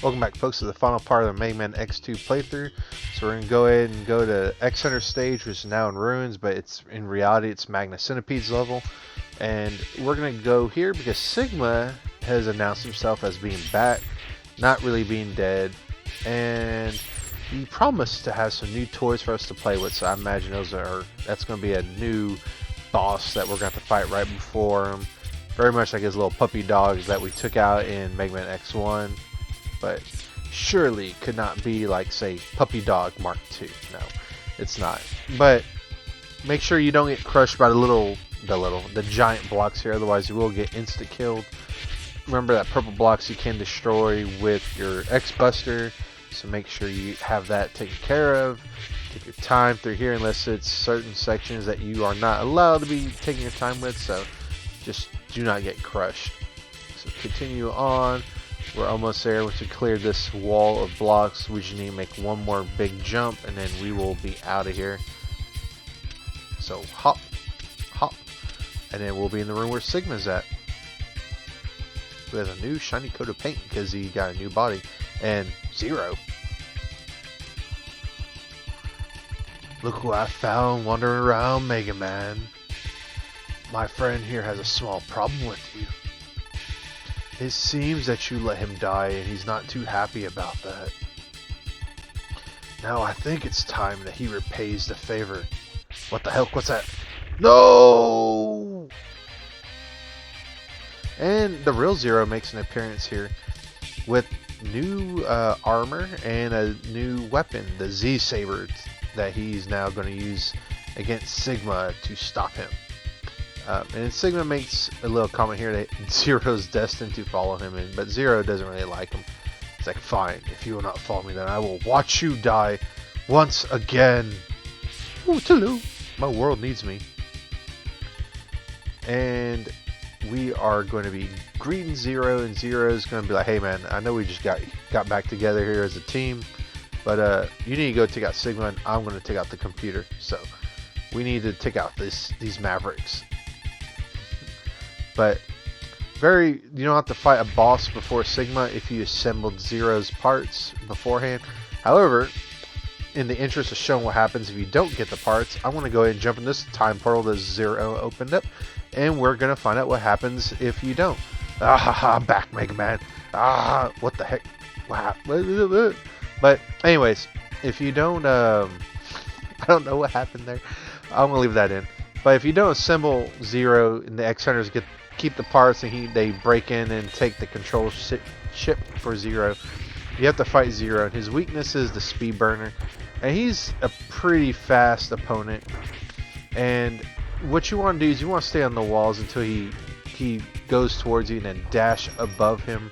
Welcome back, folks, to the final part of the Megaman X2 playthrough. So we're going to go ahead and go to X Center stage, which is now in ruins, but it's in reality it's Magna Centipede's level. And we're going to go here because Sigma has announced himself as being back, not really being dead. And he promised to have some new toys for us to play with, so I imagine that's going to be a new boss that we're going to have to fight right before him. Very much like his little puppy dogs that we took out in Megaman X1. But surely could not be like, say, Puppy Dog Mark II. No, it's not. But make sure you don't get crushed by the giant blocks here, otherwise you will get insta killed. Remember that purple blocks you can destroy with your X-Buster, so make sure you have that taken care of. Take your time through here unless it's certain sections that you are not allowed to be taking your time with, so just do not get crushed. So continue on. We're almost there. Once we clear this wall of blocks, we just need to make one more big jump, and then we will be out of here. So hop, hop, and then we'll be in the room where Sigma's at. With a new shiny coat of paint because he got a new body. And Zero. Look what I found wandering around Mega Man. My friend here has a small problem with you. It seems that you let him die, and he's not too happy about that. Now I think it's time that he repays the favor. What the hell? What's that? No! And the real Zero makes an appearance here with new armor and a new weapon, the Z-Saber, that he's now going to use against Sigma to stop him. And Sigma makes a little comment here that Zero's destined to follow him, but Zero doesn't really like him. It's like, fine, if you will not follow me, then I will watch you die once again. Ooh, Tulu, my world needs me. And we are going to be greeting Zero, and Zero's going to be like, hey man, I know we just got back together here as a team, but you need to go take out Sigma, and I'm going to take out the computer. So we need to take out these Mavericks. But you don't have to fight a boss before Sigma if you assembled Zero's parts beforehand. However, in the interest of showing what happens if you don't get the parts, I want to go ahead and jump in this time portal that Zero opened up, and we're going to find out what happens if you don't. I'm back, Mega Man. What the heck? Wow. But anyways, if you don't, I don't know what happened there. I'm going to leave that in. But if you don't assemble Zero and the X Hunters keep the parts and they break in and take the control ship for Zero, you have to fight Zero. And his weakness is the speed burner, and he's a pretty fast opponent. And what you want to do is you want to stay on the walls until he goes towards you, and then dash above him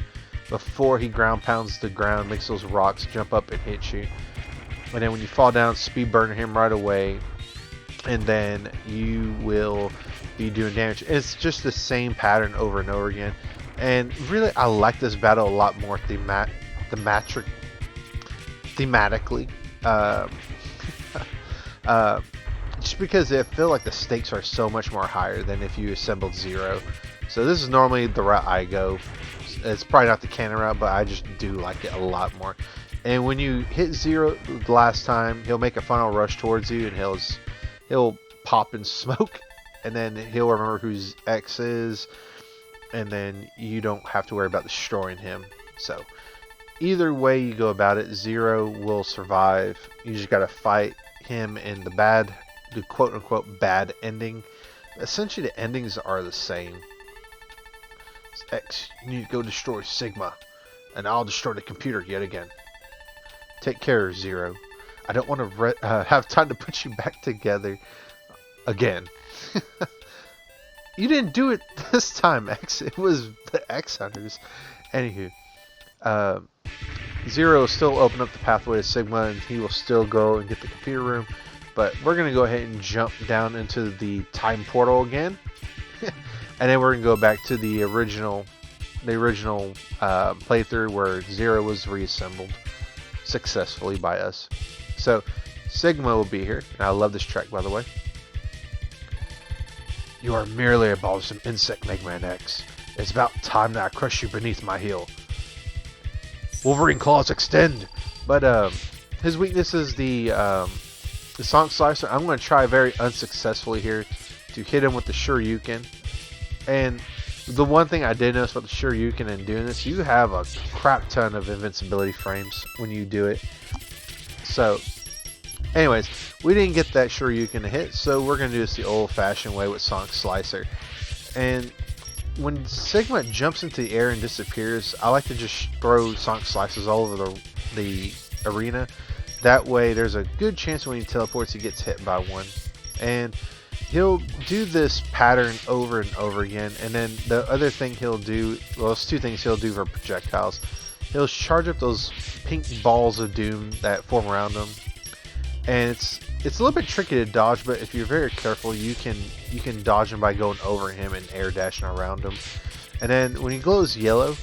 before he ground pounds the ground, makes those rocks jump up and hit you. And then when you fall down, speed burner him right away, and then you will be doing damage. It's just the same pattern over and over again. And really, I like this battle a lot more thematically. Just because I feel like the stakes are so much more higher than if you assembled Zero. So this is normally the route I go. It's probably not the canon route, but I just do like it a lot more. And when you hit Zero the last time, he'll make a final rush towards you, and he'll pop and smoke, and then he'll remember whose X is, and then you don't have to worry about destroying him. So either way you go about it, Zero will survive. You just gotta fight him in the quote-unquote bad ending. Essentially the endings are the same. X, you need to go destroy Sigma, and I'll destroy the computer yet again. Take care, Zero. I don't want to have time to put you back together again. You didn't do it this time, X. It was the X Hunters. Anywho, Zero will still open up the pathway to Sigma, and he will still go and get the computer room. But we're going to go ahead and jump down into the time portal again. And then we're going to go back to the original playthrough where Zero was reassembled successfully by us. So Sigma will be here, and I love this track, by the way. You are merely a bothersome insect, Megaman X. It's about time that I crush you beneath my heel. Wolverine claws extend. But his weakness is the Sonic Slicer. I'm going to try very unsuccessfully here to hit him with the Shoryuken. And the one thing I did notice about the Shoryuken and doing this, you have a crap ton of invincibility frames when you do it. So, anyways, we didn't get that Shoryuken to hit, so we're going to do this the old-fashioned way with Sonic Slicer. And when Sigma jumps into the air and disappears, I like to just throw Sonic Slices all over the arena. That way, there's a good chance when he teleports, he gets hit by one. And he'll do this pattern over and over again. And then the other thing he'll do, well, there's two things he'll do for projectiles. He'll charge up those pink balls of doom that form around him. And it's a little bit tricky to dodge, but if you're very careful, you can dodge him by going over him and air dashing around him. And then when he glows yellow,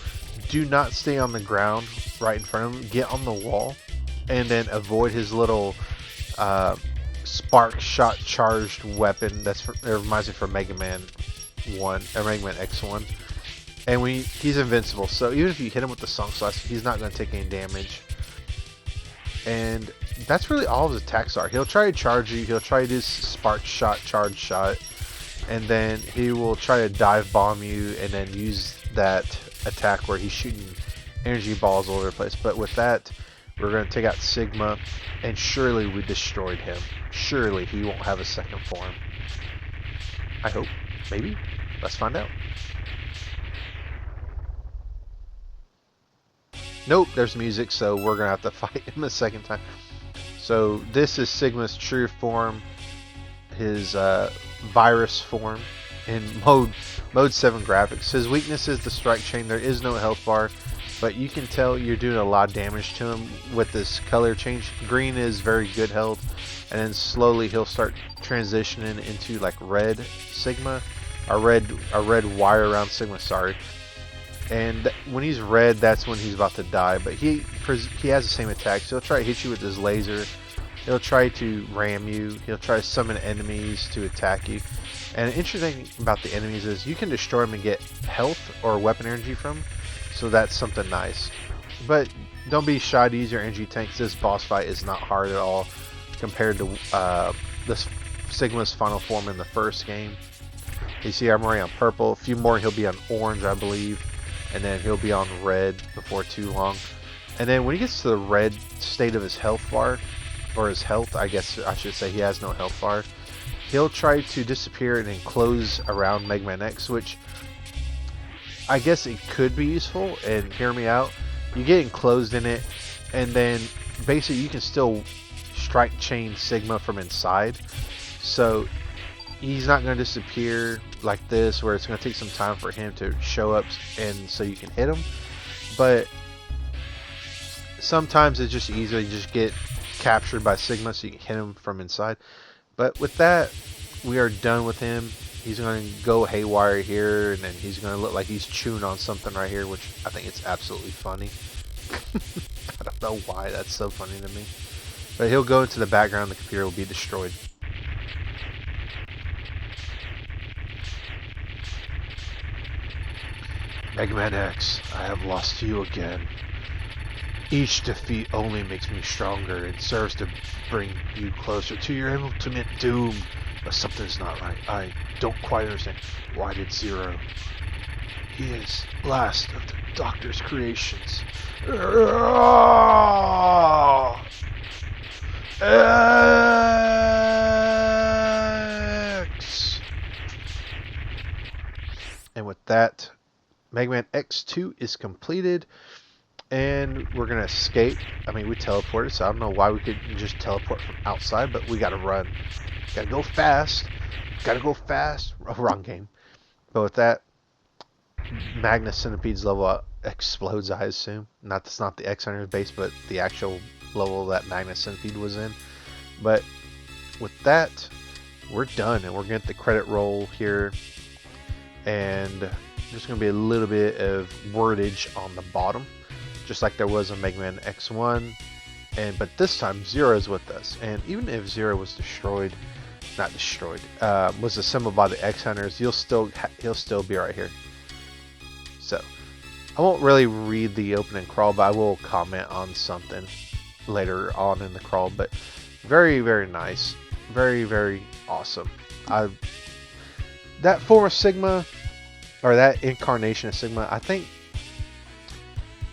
do not stay on the ground right in front of him. Get on the wall, and then avoid his little spark shot charged weapon. It reminds me from Megaman 1 or Megaman X1. And he's invincible, so even if you hit him with the Sonic Slicer, he's not going to take any damage. And that's really all his attacks are. He'll try to charge you, he'll try to do spark shot, charge shot, and then he will try to dive bomb you and then use that attack where he's shooting energy balls all over the place. But with that, we're going to take out Sigma, and surely we destroyed him. Surely he won't have a second form. I hope. Maybe. Let's find out. Nope, there's music, so we're going to have to fight him a second time. So this is Sigma's true form, his virus form in mode 7 graphics. His weakness is the strike chain. There is no health bar, but you can tell you're doing a lot of damage to him with this color change. Green is very good health, and then slowly he'll start transitioning into like red Sigma, a red wire around Sigma, sorry. And when he's red, that's when he's about to die. But he has the same attacks. He'll try to hit you with his laser. He'll try to ram you. He'll try to summon enemies to attack you. And the interesting thing about the enemies is you can destroy them and get health or weapon energy from them. So that's something nice. But don't be shy to use your energy tanks. This boss fight is not hard at all compared to this Sigma's final form in the first game. You see I'm already on purple. A few more he'll be on orange, I believe. And then he'll be on red before too long. And then when he gets to the red state of his health bar, or his health, I guess I should say, he has no health bar, he'll try to disappear and enclose around Megaman X, which I guess it could be useful. And hear me out, you get enclosed in it, and then basically you can still strike chain Sigma from inside. So he's not going to disappear like this, where it's going to take some time for him to show up and so you can hit him. But sometimes it's just easy to just get captured by Sigma so you can hit him from inside. But with that, we are done with him. He's going to go haywire here, and then he's going to look like he's chewing on something right here, which I think it's absolutely funny. I don't know why that's so funny to me. But he'll go into the background, the computer will be destroyed. Megaman X, I have lost to you again. Each defeat only makes me stronger and serves to bring you closer to your ultimate doom. But something's not right. I don't quite understand. Why did Zero? He is last of the Doctor's creations. X! And with that, Megaman X2 is completed, and we're going to escape. I mean, we teleported, so I don't know why we couldn't just teleport from outside, but we got to run. Got to go fast. Got to go fast. Oh, wrong game. But with that, Magna Centipede's level explodes, I assume. That's not the X-Hunter's base, but the actual level that Magna Centipede was in. But with that, we're done, and we're going to get the credit roll here. And there's going to be a little bit of wordage on the bottom, just like there was on Mega Man X1. But this time Zero is with us, and even if Zero was was assembled by the X Hunters, he'll still be right here. So I won't really read the opening crawl, but I will comment on something later on in the crawl. But very, very nice. Very, very awesome. That form of Sigma, or that incarnation of Sigma, I think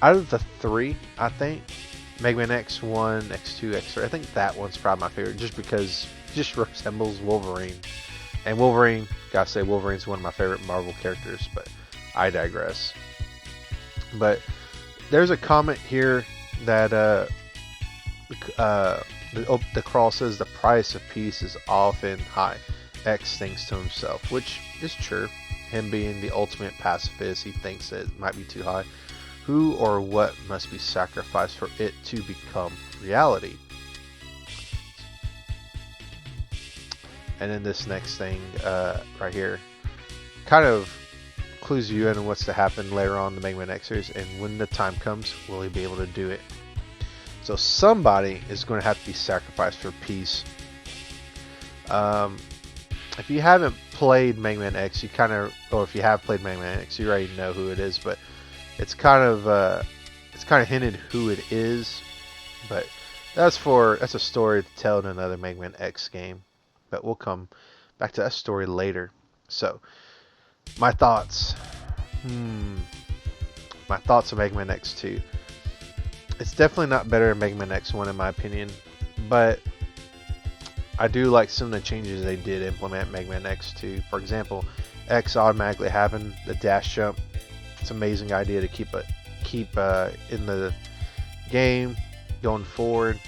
out of the three, I think Megaman X1, X2, X3, I think that one's probably my favorite, just because it just resembles Wolverine. And Wolverine, gotta say, Wolverine's one of my favorite Marvel characters, but I digress. But there's a comment here that the crawl says the price of peace is often high. X thinks to himself, which is true. Him being the ultimate pacifist, he thinks that it might be too high. Who or what must be sacrificed for it to become reality? And then this next thing right here kind of clues you in on what's to happen later on in the Mega Man X series, and when the time comes, will he be able to do it? So somebody is going to have to be sacrificed for peace. If you haven't played Mega Man X, you kind of, or if you have played Mega Man X, you already know who it is, but it's kind of hinted who it is. But that's a story to tell in another Mega Man X game. But we'll come back to that story later. So, my thoughts. My thoughts on Mega Man X2. It's definitely not better than Mega Man X1 in my opinion, but I do like some of the changes they did implement Mega Man X2. For example, X automatically happened, the dash jump. It's an amazing idea to keep in the game going forward.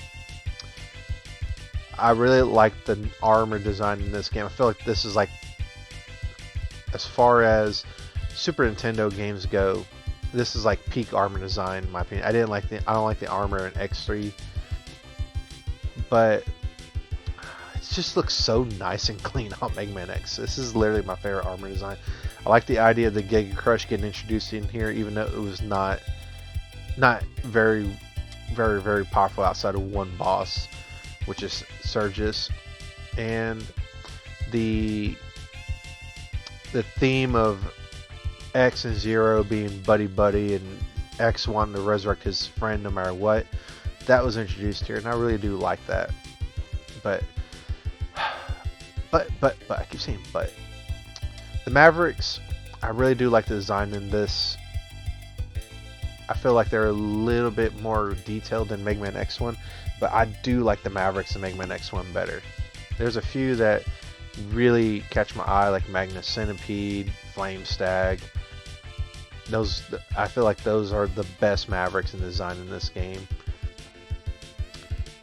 I really like the armor design in this game. I feel like this is like, as far as Super Nintendo games go, this is like peak armor design in my opinion. I don't like the armor in X3, but it just looks so nice and clean on Mega Man X. This is literally my favorite armor design. I like the idea of the Giga Crush getting introduced in here, even though it was not very, very, very powerful outside of one boss, which is Surges. And the theme of X and Zero being buddy and X wanting to resurrect his friend no matter what, that was introduced here, and I really do like that. But I keep saying but. The Mavericks, I really do like the design in this. I feel like they're a little bit more detailed than Mega Man X1, but I do like the Mavericks and Mega Man X1 better. There's a few that really catch my eye, like Magna Centipede, Flame Stag. I feel like those are the best Mavericks in design in this game.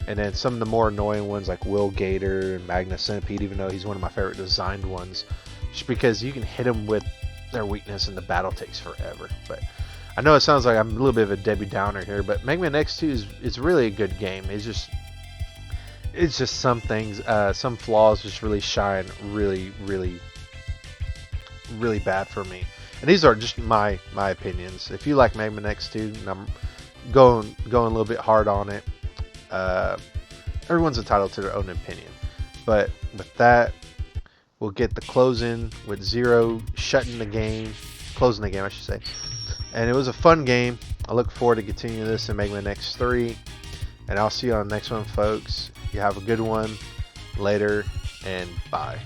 And then some of the more annoying ones like Will Gator and Magna Centipede, even though he's one of my favorite designed ones, just because you can hit them with their weakness and the battle takes forever. But I know it sounds like I'm a little bit of a Debbie Downer here, but Mega Man X2 is really a good game. It's just some things, some flaws just really shine really, really, really bad for me. And these are just my opinions. If you like Mega Man X2, and I'm going a little bit hard on it, everyone's entitled to their own opinion. But with that, we'll get the closing with Zero closing the game, I should say. And it was a fun game. I look forward to continuing this in Mega Man X3. And I'll see you on the next one, folks. You have a good one. Later, and bye.